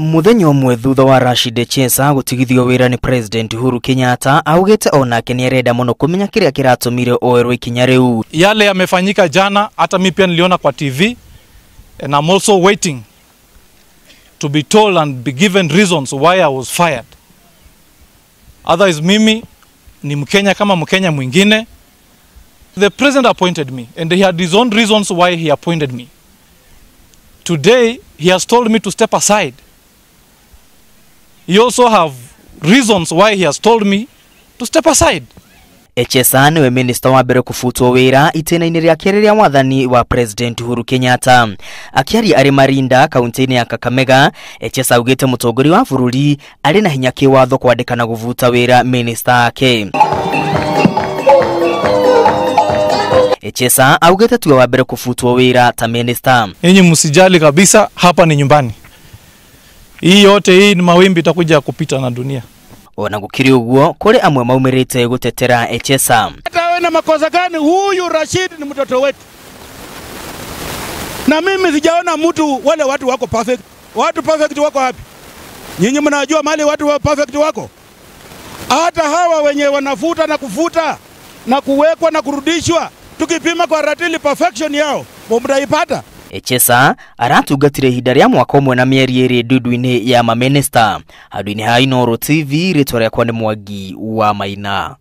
Muthenya umwe thutha wa Rashid Echesa gutigithio wira ni President Uhuru Kenyatta, augite onake ni arenda muno kumenya kiria kiratumire oerwe ikinya riu. Yale yamefanyika jana, hata mimi pia niliona kwa TV, and I'm also waiting to be told and be given reasons why I was fired. Otherwise mimi ni Mkenya kama Mkenya mwingine. The president appointed me and he had his own reasons why he appointed me. Today he has told me to step aside. He also have reasons why he has told me to step aside. Echesa niwe minista wa mbere kufutwo wira itena-ini ria keri ria mwathani wa President Uhuru Kenyatta. Akiaria ari Marinda kaunti-ini ya Kakamega, Echesa augite mutongoria wa bururi ari na hinya kiwatho kwandikana guvuta wira minista ake. Echesa augite tuwe wa mbere kufutwo wira ta minista. Ninyi msijali kabisa, hapa ni nyumbani. Hii yote hii ni mawimbi itakuja kupita na dunia. Ona gukiri uguo kuri amwe maumirite gutetera Echesa. Hata wewe na makosa gani? Huyu Rashid ni mtoto wetu. Na mimi sijaona mtu wale watu wako perfect. Watu perfect wako wapi? Nyinyi mnajua mali watu wa perfect wako? Hata hawa wenye wanafuta na kufuta na kuwekwa na kurudishwa, tukipima kwa ratili perfection yao, mtaipata. Echesa aratugatire ihinda ria mwaka umwe na mieri iri ndudu-ini ya maminista. Handu-ini ha Inooro TV, ritwa riakwa ni Mwangi wa Maina.